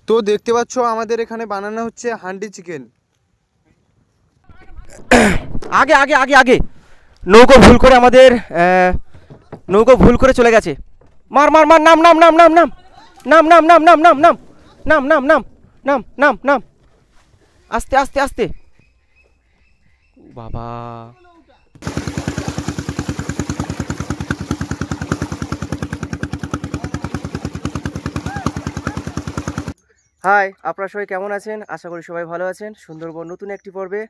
তো দেখতে পাচ্ছ আমাদের এখানে বানানো হচ্ছে হান্ডি চিকেন। আগে আগে আগে আগে নৌকো ভুল করে চলে গেছে। মার মার মার, নাম নাম নাম নাম নাম নাম নাম নাম নাম নাম নাম নাম নাম নাম নাম নাম নাম, আস্তে আস্তে আস্তে। বাবা, হাই, আপনারা সবাই কেমন আছেন? আশা করি সবাই ভালো আছেন। সুন্দরবন নতুন একটি পর্বে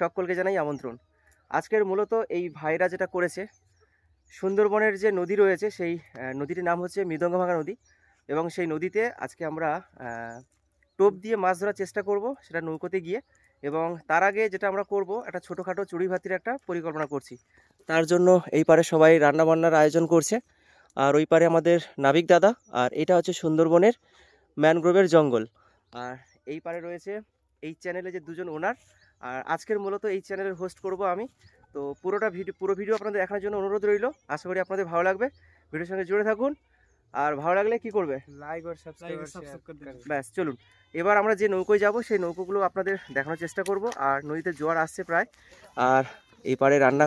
সকলকে জানাই আমন্ত্রণ। আজকের মূলত এই ভাইরা যেটা করেছে, সুন্দরবনের যে নদী রয়েছে সেই নদীটির নাম হচ্ছে মৃদঙ্গভাঙা নদী, এবং সেই নদীতে আজকে আমরা টোপ দিয়ে মাছ ধরার চেষ্টা করব, সেটা নৌকোতে গিয়ে। এবং তার আগে যেটা আমরা করব, একটা ছোটোখাটো চুড়ি ভাতির একটা পরিকল্পনা করছি। তার জন্য এই পারে সবাই রান্নাবান্নার আয়োজন করছে, আর ওই পারে আমাদের নাবিক দাদা, আর এটা হচ্ছে সুন্দরবনের ম্যানগ্রোভের জঙ্গল। আর এই পারে রয়েছে এই চ্যানেলে যে দুজন ওনার, আর আজকের মূলত এই চ্যানেলের হোস্ট করব আমি। তো পুরো ভিডিও আপনাদের দেখার জন্য অনুরোধ রইল। আশা করি আপনাদের ভালো লাগবে, ভিডিওর সঙ্গে জুড়ে থাকুন। আর ভালো লাগলে কি করবে? লাইক আর সাবস্ক্রাইব করে দেন। ব্যাস, চলুন এবার আমরা যে নৌকোয় যাব সেই নৌকোগুলো আপনাদের দেখানোর চেষ্টা করব। আর নদীতে জোয়ার আসছে প্রায়, আর এই পারে রান্না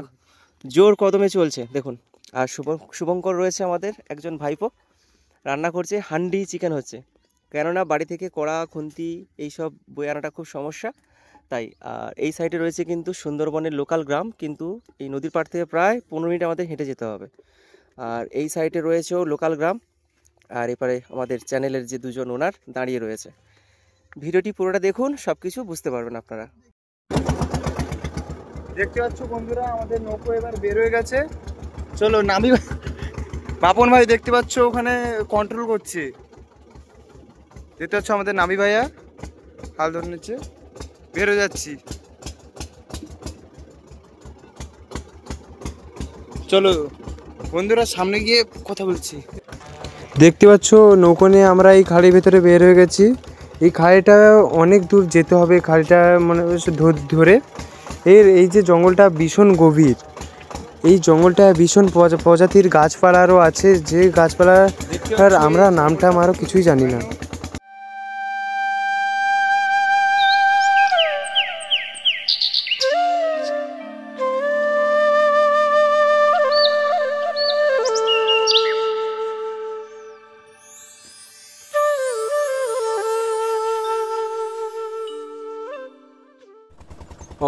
জোর কদমে চলছে দেখুন। আর শুভঙ্কর রয়েছে আমাদের একজন ভাইপো, রান্না করছে, হান্ডি চিকেন হচ্ছে। কেননা বাড়ি থেকে কড়া খুন্তি এইসব বয়ে আনাটা খুব সমস্যা, তাই। আর এই সাইডে রয়েছে কিন্তু সুন্দরবনের লোকাল গ্রাম, কিন্তু এই নদীর পাড় থেকে প্রায় 15 মিনিট আমাদের হেঁটে যেতে হবে। আর এই সাইডে রয়েছেও লোকাল গ্রাম, আর এপারে আমাদের চ্যানেলের যে দুজন ওনার দাঁড়িয়ে রয়েছে। ভিডিওটি পুরোটা দেখুন, সব কিছু বুঝতে পারবেন আপনারা। দেখতে পাচ্ছ বন্ধুরা, আমাদের নৌকো এবার বের হয়ে গেছে। চলো নামি। বাপন ভাই দেখতে পাচ্ছ ওখানে কন্ট্রোল করছে। দেখতে পাচ্ছ আমাদের নামি ভাইয়া হাল ধরে নিচ্ছে। বের হয়ে যাচ্ছি, চলো বন্ধুরা সামনে গিয়ে কথা বলছি। দেখতে পাচ্ছ নৌকো নিয়ে আমরা এই খাড়ির ভেতরে বের হয়ে গেছি। এই খাড়িটা অনেক দূর যেতে হবে, খাড়িটা মনে হচ্ছে ধরে। এই যে জঙ্গলটা ভীষণ গভীর, এই জঙ্গলটা ভীষণ প্রজাতির গাছপালারও আছে, যে গাছপালার আমরা নামটা আরও কিছুই জানি না।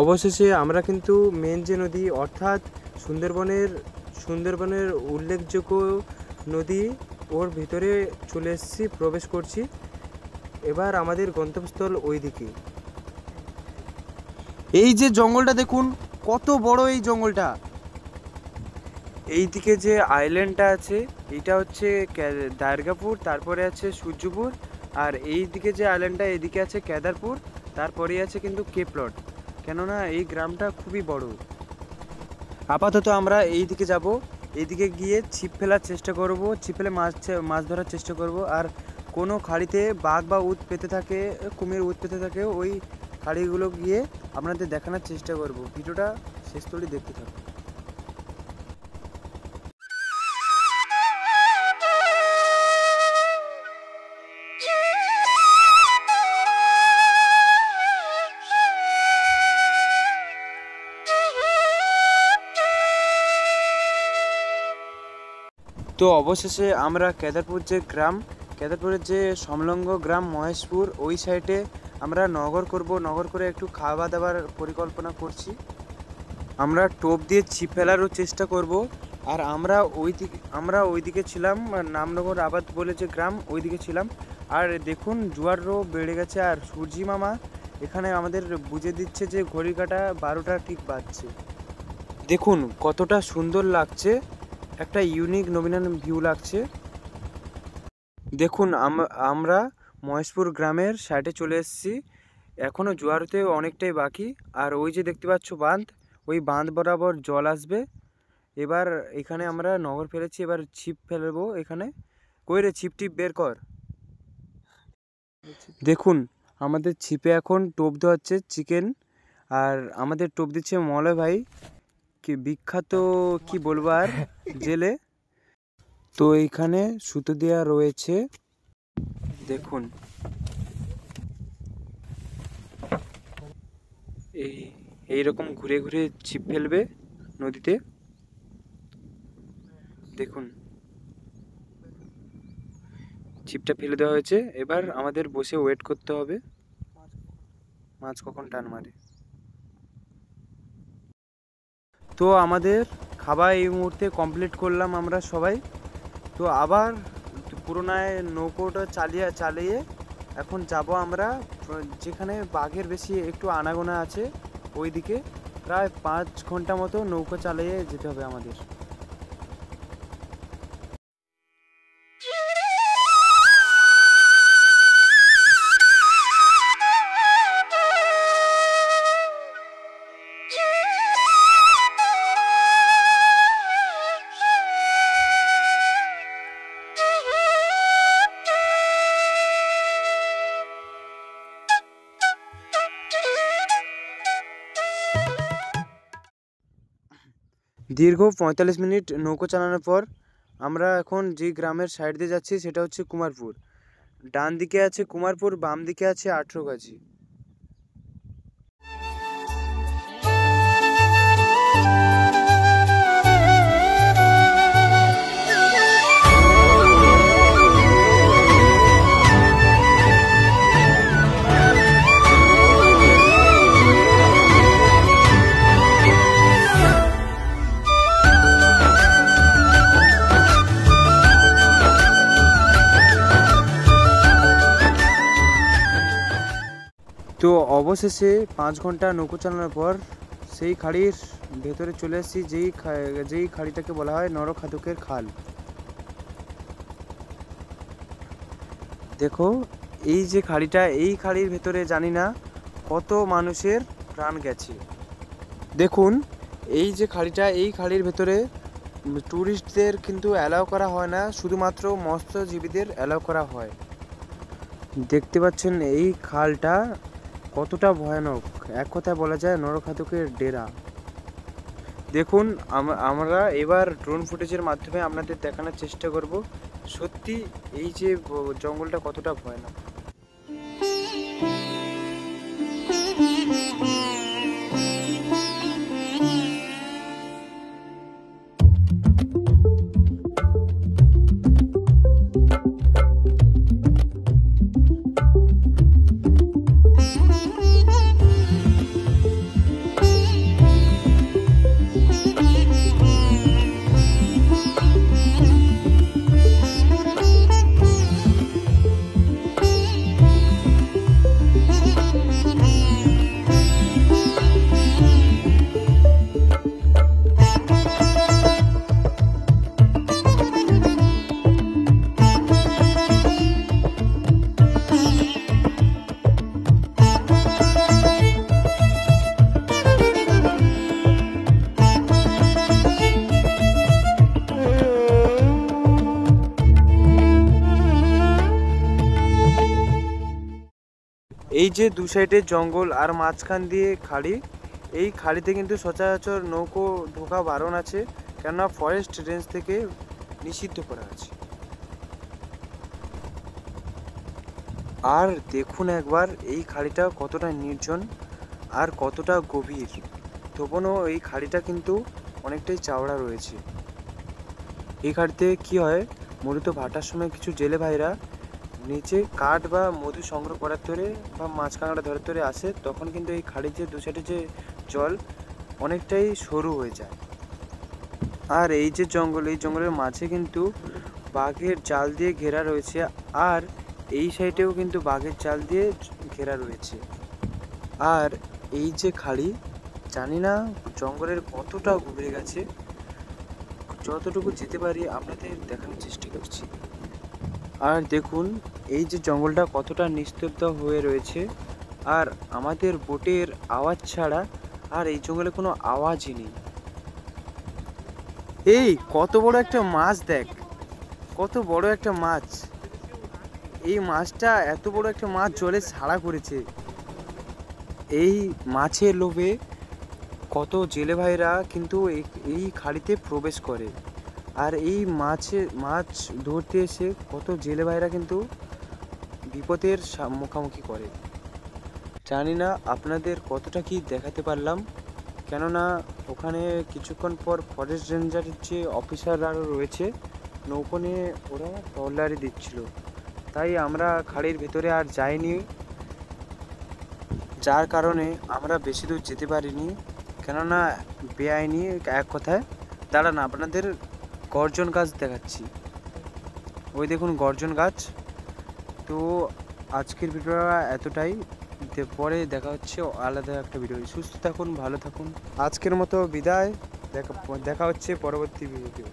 অবশেষে আমরা কিন্তু মেন যে নদী, অর্থাৎ সুন্দরবনের উল্লেখযোগ্য নদী, ওর ভিতরে চলে এসেছি, প্রবেশ করছি। এবার আমাদের গন্তব্যস্থল ওই দিকে। এই যে জঙ্গলটা দেখুন, কত বড় এই জঙ্গলটা। এই দিকে যে আইল্যান্ডটা আছে, এটা হচ্ছে দারগাপুর, তারপরে আছে সূর্যপুর। আর এই দিকে যে আইল্যান্ডটা, এদিকে আছে কেদারপুর, তারপরেই আছে কিন্তু কেপলট। কেননা এই গ্রামটা খুবই বড়। আপাতত আমরা এই দিকে যাব, এইদিকে গিয়ে ছিপ ফেলার চেষ্টা করব, ছিপ ফেলে মাছ ধরার চেষ্টা করব। আর কোনো খাড়িতে বাঘ বা উট পেতে থাকে, কুমির উট পেতে থাকে, ওই খাড়িগুলো গিয়ে আপনাদের দেখানোর চেষ্টা করব। ভিডিওটা শেষ করে দেখতে থাকুন। তো অবশেষে আমরা কেদারপুরের যে সংলগ্ন গ্রাম মহেশপুর, ওই সাইডে আমরা নগর করে একটু খাওয়া দাওয়ার পরিকল্পনা করছি। আমরা টোপ দিয়ে ছিপ ফেলারও চেষ্টা করব। আর আমরা ওইদিকে ছিলাম, নামনগর আবাদ বলে যে গ্রাম, ওইদিকে ছিলাম। আর দেখুন জোয়ারও বেড়ে গেছে, আর সূর্যি মামা এখানে আমাদের বুঝে দিচ্ছে যে ঘড়ি কাঁটা 12টা ঠিক বাজছে। দেখুন কতটা সুন্দর লাগছে, একটা ইউনিক নবীন ভিউ লাগছে। দেখুন আমরা মহেশপুর গ্রামের সাইডে চলে এসেছি, এখনও জোয়ার হতে অনেকটাই বাকি। আর ওই যে দেখতে পাচ্ছ বাঁধ, ওই বাঁধ বরাবর জল আসবে। এবার এখানে আমরা নগর ফেলেছি, এবার ছিপ ফেলবো এখানে। কই রে, ছিপ টিপ বের কর। দেখুন আমাদের ছিপে এখন টোপ দেওয়া হচ্ছে চিকেন, আর আমাদের টোপ দিচ্ছে মলয় ভাই, কি বিখ্যাত কি বলবো আর, জেলে। তো এইখানে সুতো দেওয়া রয়েছে, দেখুন এই এইরকম ঘুরে ঘুরে ছিপ ফেলবে নদীতে। দেখুন ছিপটা ফেলে দেওয়া হয়েছে, এবার আমাদের বসে ওয়েট করতে হবে মাছ কখন টান মারে। তো আমাদের খাবার এই মুহূর্তে কমপ্লিট করলাম আমরা সবাই। তো আবার পুরোনায় নৌকোটা চালিয়ে এখন যাব আমরা যেখানে বাঘের বেশি একটু আনাগোনা আছে ওইদিকে। প্রায় 5 ঘন্টা মতো নৌকো চালিয়ে যেতে হবে আমাদের। দীর্ঘ 45 মিনিট নৌকো চালানোর পর আমরা এখন যে গ্রামের সাইড দিয়ে যাচ্ছি সেটা হচ্ছে কুমারপুর। ডান দিকে আছে কুমারপুর, বাম দিকে আছে 18 গাছি। তো অবশেষে 5 ঘন্টা নৌকো চালানোর পর সেই খাড়ির ভেতরে চলে এসেছি, যেই খাড়িটাকে বলা হয় নরখাদকের খাল। দেখো এই যে খাড়িটা, এই খাড়ির ভেতরে জানি না কত মানুষের প্রাণ গেছে। দেখুন এই যে খাড়িটা, এই খাড়ির ভেতরে ট্যুরিস্টদের কিন্তু অ্যালাউ করা হয় না, শুধুমাত্র মৎস্যজীবীদের অ্যালাউ করা হয়। দেখতে পাচ্ছেন এই খালটা কতটা ভয়ানক, এক কথায় বলা যায় নরখাদকের ডেরা। দেখুন আমরা এবার ড্রোন ফুটেজের মাধ্যমে আপনাদের দেখানোর চেষ্টা করব সত্যি এই যে জঙ্গলটা কতটা ভয়ানক। এই যে দু সাইডে জঙ্গল আর মাঝখান দিয়ে খাড়ি, এই খাড়িতে কিন্তু সচরাচর নৌকো ঢোকা বারণ আছে, কেননা ফরেস্ট রেঞ্জ থেকে নিষিদ্ধ করা আছে। আর দেখুন একবার এই খাড়িটা কতটা নির্জন আর কতটা গভীর। তবুও এই খাড়িটা কিন্তু অনেকটাই চওড়া রয়েছে। এই খাড়িতে কি হয়, মূলত ভাটার সময় কিছু জেলে ভাইরা নিচে কাঠ বা মধু সংগ্রহ করার তরে বা মাছ কাঁকড়া ধরার তরে আসে, তখন কিন্তু এই খাড়ির যে দু সাইডে যে জল অনেকটাই সরু হয়ে যায়। আর এই যে জঙ্গল, এই জঙ্গলের মাঝে কিন্তু বাঘের জাল দিয়ে ঘেরা রয়েছে, আর এই সাইডেও কিন্তু বাঘের জাল দিয়ে ঘেরা রয়েছে। আর এই যে খাড়ি, জানি না জঙ্গলের কতটা গভীরে গেছে, যতটুকু যেতে পারি আপনাদের দেখানোর চেষ্টা করছি। আর দেখুন এই যে জঙ্গলটা কতটা নিস্তব্ধ হয়ে রয়েছে, আর আমাদের বোটের আওয়াজ ছাড়া আর এই জঙ্গলে কোনো আওয়াজই নেই। এই কত বড় একটা মাছ, দেখ কত বড় একটা মাছ। এই মাছটা, এত বড় একটা মাছ জলে ছাড়া করেছে। এই মাছের লোভে কত জেলে ভাইরা কিন্তু এই খাড়িতে প্রবেশ করে, আর এই মাছ ধরতে এসে কত জেলে ভাইরা কিন্তু বিপদের মুখোমুখি করে। জানি না আপনাদের কতটা কি দেখাতে পারলাম, কেননা ওখানে কিছুক্ষণ পর ফরেস্ট রেঞ্জারের যে অফিসার আরও রয়েছে নৌকো নিয়ে ওরা টহলদারি দিচ্ছিল, তাই আমরা খাড়ির ভেতরে আর যাইনি, যার কারণে আমরা বেশি দূর যেতে পারিনি, কেননা বেআইনি এক কথায়। দাঁড়ান আপনাদের গর্জন গাছ দেখাচ্ছি, ওই দেখুন গর্জন গাছ। তো আজকের ভিডিওটা এতটাই, পরে দেখা হচ্ছে আলাদা একটা ভিডিও। সুস্থ থাকুন, ভালো থাকুন, আজকের মতো বিদায়। দেখা হচ্ছে পরবর্তী ভিডিও।